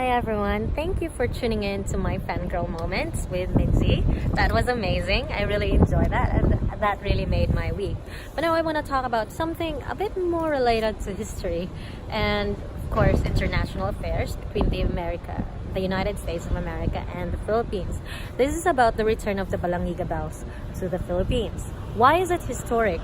Hi everyone, thank you for tuning in to my fangirl moments with Mitzi. That was amazing. I really enjoyed that, and that really made my week. But now I want to talk about something a bit more related to history and of course international affairs between the United States of America and the Philippines. This is about the return of the Balangiga Bells to the Philippines. Why is it historic?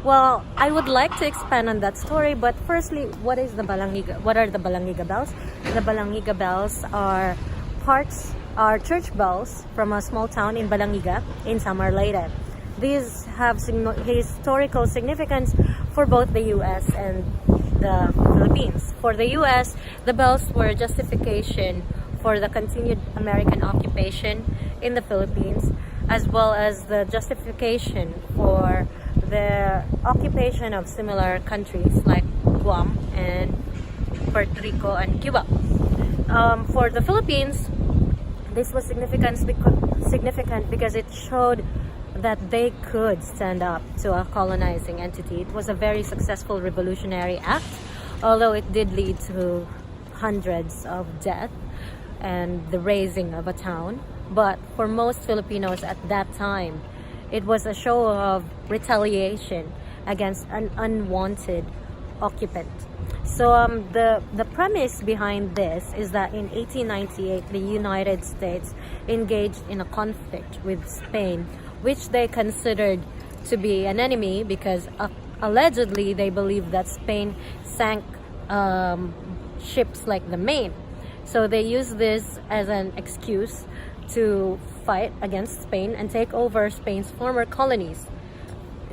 Well, I would like to expand on that story, but firstly, what are the Balangiga Bells? The Balangiga Bells are church bells from a small town in Balangiga in Samar Leyte. These have historical significance for both the US and the Philippines. For the US, the bells were justification for the continued American occupation in the Philippines, as well as the justification for the occupation of similar countries like Guam and Puerto Rico and Cuba. For the Philippines, this was significant because it showed that they could stand up to a colonizing entity. It was a very successful revolutionary act, although it did lead to hundreds of deaths and the razing of a town. But for most Filipinos at that time, it was a show of retaliation against an unwanted occupant. So the premise behind this is that in 1898, the United States engaged in a conflict with Spain, which they considered to be an enemy because allegedly they believed that Spain sank ships like the Maine. So they used this as an excuse to fight against Spain and take over Spain's former colonies.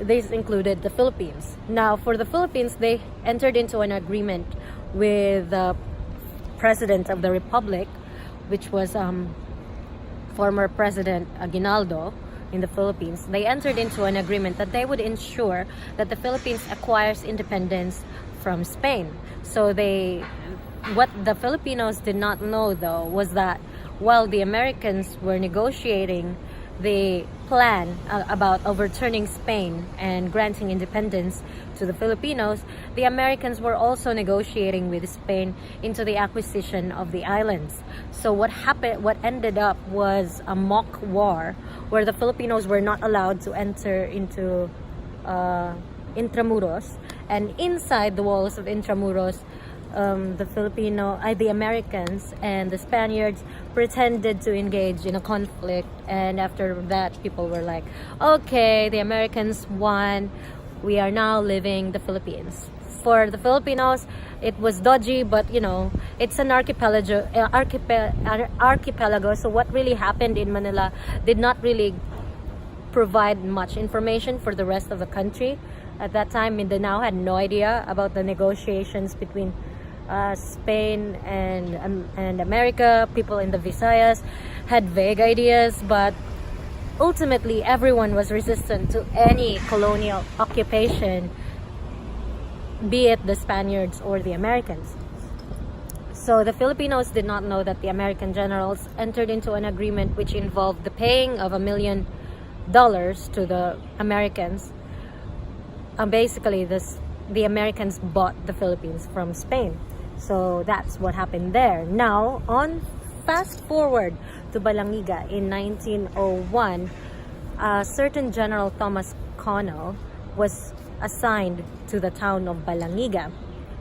These included the Philippines. Now, for the Philippines, they entered into an agreement with the President of the Republic, which was former President Aguinaldo in the Philippines. They entered into an agreement that they would ensure that the Philippines acquires independence from Spain. So what the Filipinos did not know, though, was that while the Americans were negotiating the plan about overturning Spain and granting independence to the Filipinos, the Americans were also negotiating with Spain into the acquisition of the islands. So what ended up was a mock war where the Filipinos were not allowed to enter into Intramuros, and inside the walls of Intramuros, the Americans and the Spaniards pretended to engage in a conflict, and after that people were like, okay, the Americans won, we are now leaving the Philippines. For the Filipinos, it was dodgy, but it's an archipelago, so what really happened in Manila did not really provide much information for the rest of the country. At that time, Mindanao had no idea about the negotiations between Spain and America. People in the Visayas had vague ideas, but ultimately everyone was resistant to any colonial occupation, be it the Spaniards or the Americans. So the Filipinos did not know that the American generals entered into an agreement which involved the paying of $1 million to the Americans. Basically, the Americans bought the Philippines from Spain. So that's what happened there. Now, fast forward to Balangiga in 1901, certain General Thomas Connell was assigned to the town of Balangiga.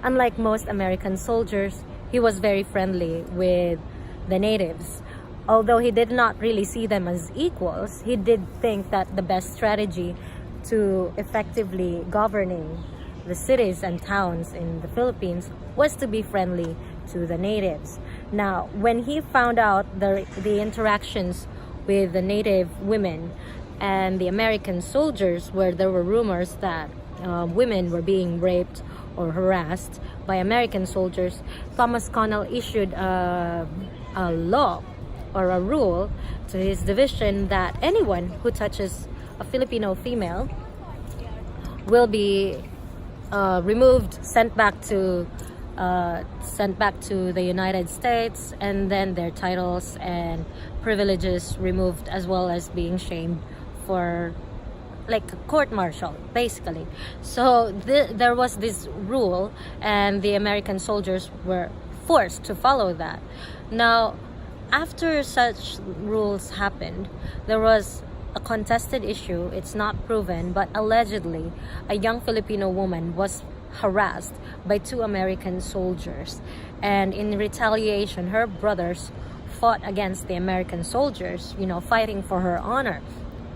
Unlike most American soldiers, he was very friendly with the natives. Although he did not really see them as equals, he did think that the best strategy to effectively governing the cities and towns in the Philippines was to be friendly to the natives. Now, when he found out the interactions with the native women and the American soldiers, where there were rumors that women were being raped or harassed by American soldiers, Thomas Connell issued a law or a rule to his division that anyone who touches a Filipino female will be removed, sent back to the United States, and then their titles and privileges removed, as well as being shamed for like a court-martial, basically. So there was this rule, and the American soldiers were forced to follow that. Now, after such rules happened, there was a contested issue. It's not proven, but allegedly, a young Filipino woman was harassed by two American soldiers. And in retaliation, her brothers fought against the American soldiers, fighting for her honor.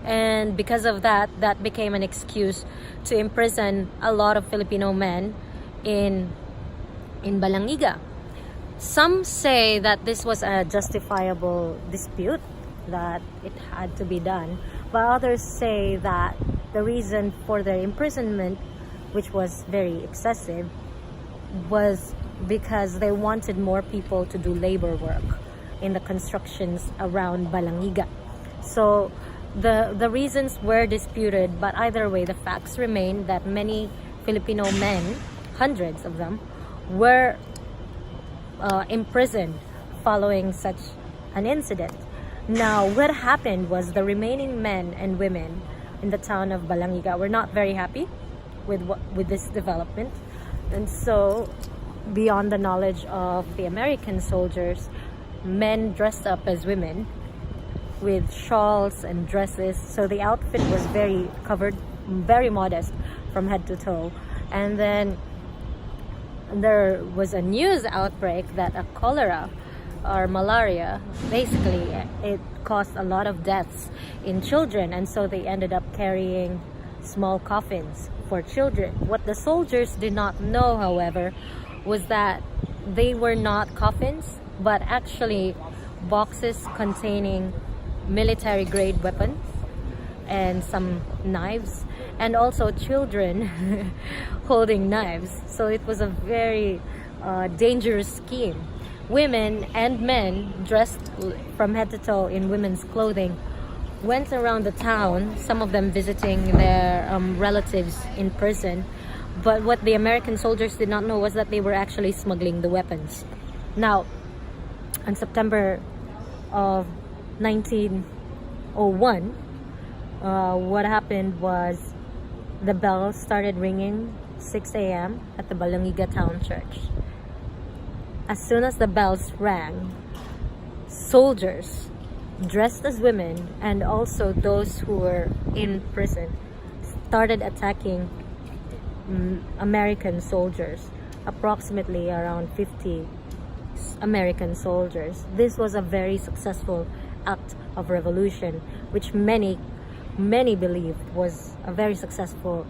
And because of that, that became an excuse to imprison a lot of Filipino men in Balangiga. Some say that this was a justifiable dispute, that it had to be done, but others say that the reason for their imprisonment, which was very excessive, was because they wanted more people to do labor work in the constructions around Balangiga. So the reasons were disputed, but either way, the facts remain that many Filipino men, hundreds of them, were imprisoned following such an incident. Now, what happened was the remaining men and women in the town of Balangiga were not very happy with this development, and so, beyond the knowledge of the American soldiers, men dressed up as women with shawls and dresses. So the outfit was very covered, very modest from head to toe. And then there was a news outbreak that a cholera or malaria, basically it caused a lot of deaths in children, and so they ended up carrying small coffins for children. What the soldiers did not know, however, was that they were not coffins, but actually boxes containing military grade weapons and some knives, and also children holding knives. So it was a very dangerous scheme. Women and men dressed from head to toe in women's clothing went around the town, some of them visiting their relatives in prison. But what the American soldiers did not know was that they were actually smuggling the weapons. Now, on September of 1901, what happened was the bell started ringing 6 a.m. at the Balangiga town church. As soon as the bells rang, soldiers dressed as women and also those who were in prison started attacking American soldiers, approximately around 50 American soldiers. This was a very successful act of revolution, which many believed was a very successful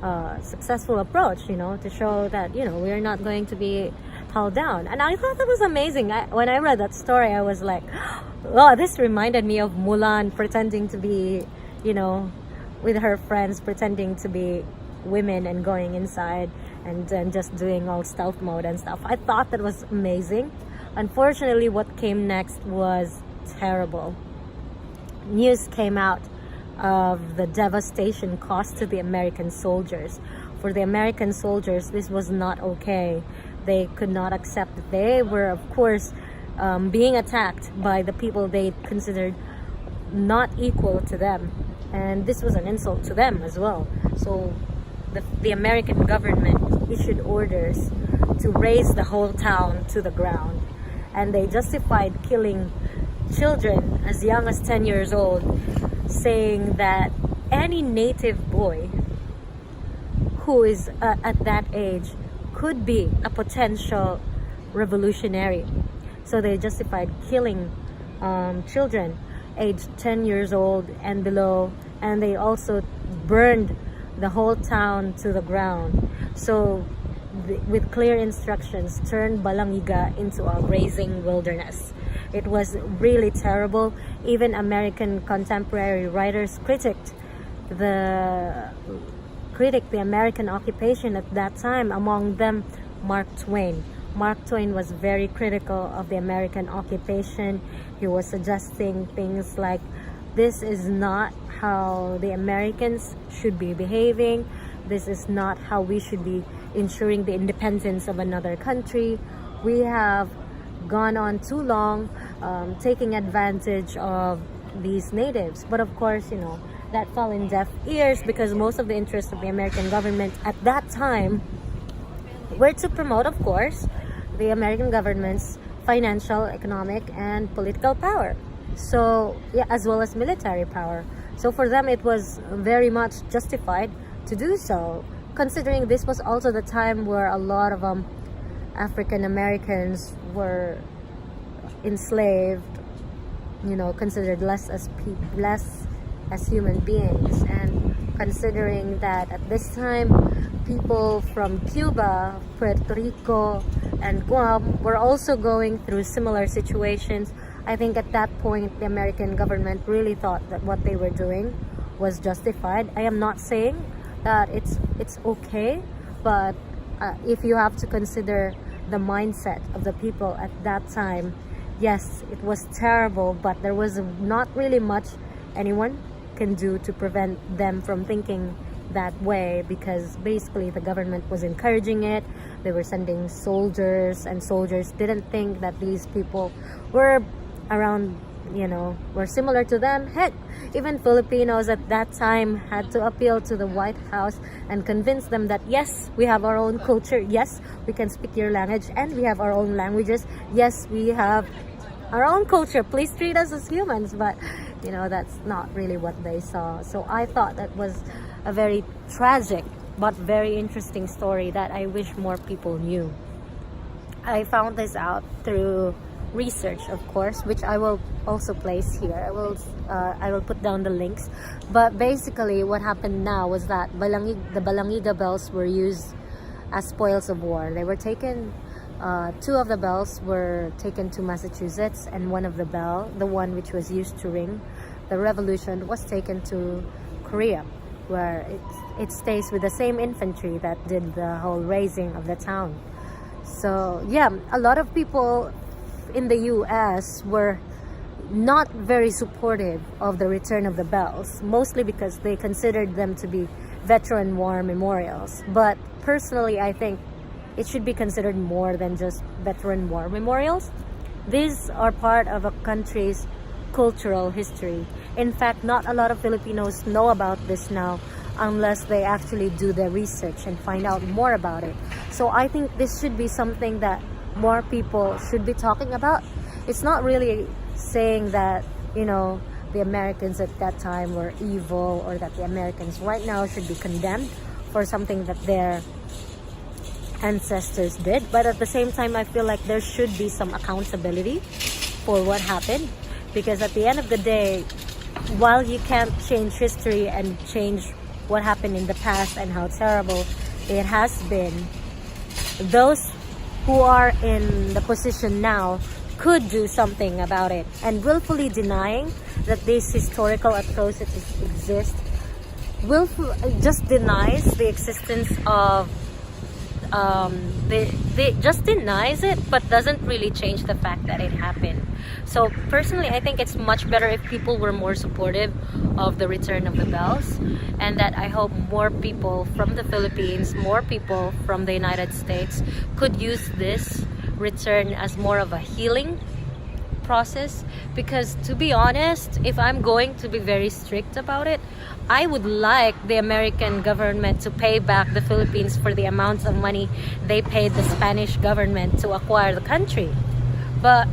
approach, to show that, we are not going to be held down. And I thought that was amazing. When I read that story, I was like, oh, this reminded me of Mulan pretending to be, with her friends, pretending to be women and going inside and just doing all stealth mode and stuff. I thought that was amazing. Unfortunately, what came next was terrible. News came out of the devastation caused to the American soldiers. For the American soldiers, this was not okay. They could not accept that they were, of course, being attacked by the people they considered not equal to them. And this was an insult to them as well. So the American government issued orders to raze the whole town to the ground. And they justified killing children as young as 10 years old, saying that any native boy who is at that age could be a potential revolutionary. So they justified killing children aged 10 years old and below, and they also burned the whole town to the ground. So with clear instructions, turned Balangiga into a grazing wilderness. It was really terrible. Even American contemporary writers critiqued the American occupation at that time, among them Mark Twain. Mark Twain was very critical of the American occupation. He was suggesting things like, this is not how the Americans should be behaving. This is not how we should be ensuring the independence of another country. We have gone on too long taking advantage of these natives. But of course, that fell in deaf ears, because most of the interests of the American government at that time were to promote, of course, the American government's financial, economic, and political power. So, yeah, as well as military power. So for them, it was very much justified to do so, considering this was also the time where a lot of African Americans were enslaved, considered less as human beings. And considering that at this time, people from Cuba, Puerto Rico, and Guam were also going through similar situations, I think at that point the American government really thought that what they were doing was justified. I am not saying that it's okay, but if you have to consider the mindset of the people at that time, yes, it was terrible, but there was not really much anyone can do to prevent them from thinking that way, because basically the government was encouraging it. They were sending soldiers, and soldiers didn't think that these people were around, were similar to them. Heck, even Filipinos at that time had to appeal to the White House and convince them that yes, we have our own culture, yes, we can speak your language, and we have our own languages, yes, we have our own culture, please treat us as humans. But that's not really what they saw. So I thought that was a very tragic but very interesting story that I wish more people knew. I found this out through research, of course, which I will also place here. I will put down the links. But basically what happened now was that the Balangiga Bells were used as spoils of war. They were taken, two of the bells were taken to Massachusetts, and one of the one which was used to ring the revolution, was taken to Korea, where it stays with the same infantry that did the whole razing of the town. So yeah, a lot of people in the US were not very supportive of the return of the bells, mostly because they considered them to be veteran war memorials. But personally, I think it should be considered more than just veteran war memorials. These are part of a country's cultural history. In fact, not a lot of Filipinos know about this now unless they actually do their research and find out more about it. So I think this should be something that more people should be talking about. It's not really saying that, the Americans at that time were evil, or that the Americans right now should be condemned for something that their ancestors did. But at the same time, I feel like there should be some accountability for what happened, because at the end of the day, while you can't change history and change what happened in the past and how terrible it has been, those who are in the position now could do something about it. And willfully denying that these historical atrocities exist just denies the existence of they just denies it, but doesn't really change the fact that it happened. So personally, I think it's much better if people were more supportive of the return of the bells, and that I hope more people from the Philippines, more people from the United States could use this return as more of a healing process. Because to be honest, if I'm going to be very strict about it, I would like the American government to pay back the Philippines for the amounts of money they paid the Spanish government to acquire the country. But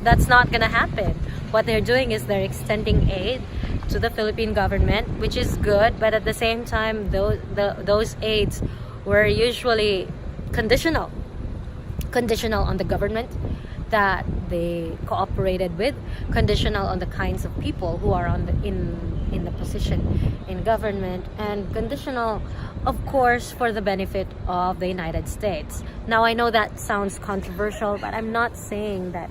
that's not gonna happen. What they're doing is they're extending aid to the Philippine government, which is good, but at the same time, those aids were usually conditional on the government that they cooperated with, conditional on the kinds of people who are in the position in government, and conditional, of course, for the benefit of the United States. Now, I know that sounds controversial, but I'm not saying that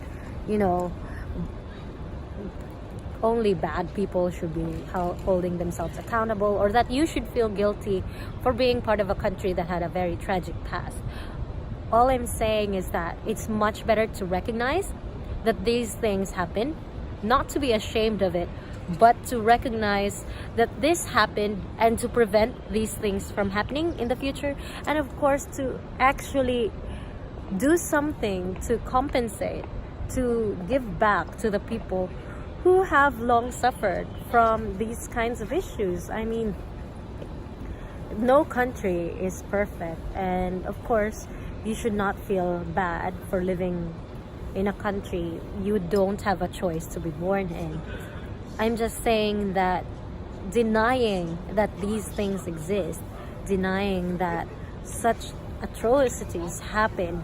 only bad people should be holding themselves accountable, or that you should feel guilty for being part of a country that had a very tragic past. All I'm saying is that it's much better to recognize that these things happen, not to be ashamed of it, but to recognize that this happened and to prevent these things from happening in the future. And of course, to actually do something to compensate, to give back to the people who have long suffered from these kinds of issues. I mean, no country is perfect, and of course, you should not feel bad for living in a country you don't have a choice to be born in. I'm just saying that denying that these things exist, denying that such atrocities happen,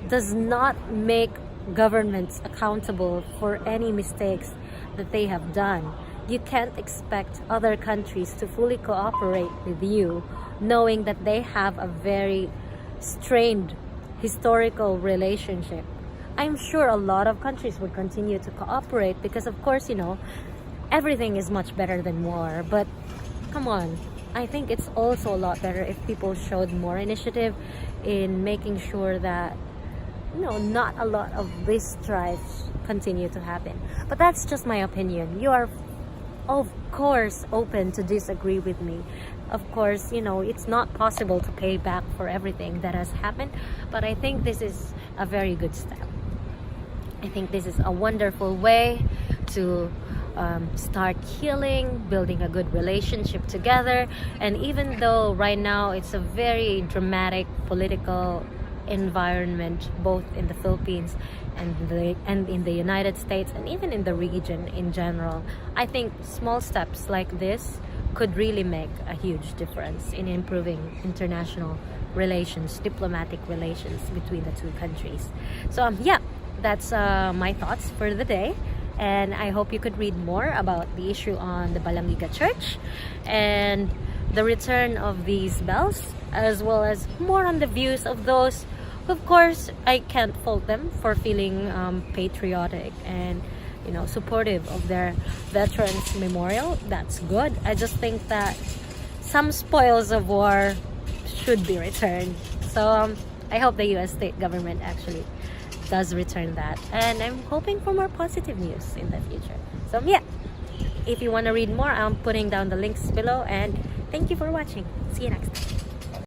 does not make governments accountable for any mistakes that they have done. You can't expect other countries to fully cooperate with you knowing that they have a very strained historical relationship. I'm sure a lot of countries would continue to cooperate because, of course, everything is much better than war. But come on, I think it's also a lot better if people showed more initiative in making sure that not a lot of these strifes continue to happen. But that's just my opinion. You are, of course, open to disagree with me. Of course, it's not possible to pay back for everything that has happened, but I think this is a very good step. I think this is a wonderful way to start healing, building a good relationship together. And even though right now it's a very dramatic political environment, both in the Philippines and in the United States, and even in the region in general, I think small steps like this could really make a huge difference in improving international relations, diplomatic relations between the two countries. So yeah, that's my thoughts for the day. And I hope you could read more about the issue on the Balangiga Church and the return of these bells, as well as more on the views of those who, of course, I can't fault them for feeling patriotic and supportive of their veterans memorial. That's good. I just think that some spoils of war should be returned. So I hope the US state government actually does return that, and I'm hoping for more positive news in the future. So yeah, if you want to read more, I'm putting down the links below, and thank you for watching. See you next time.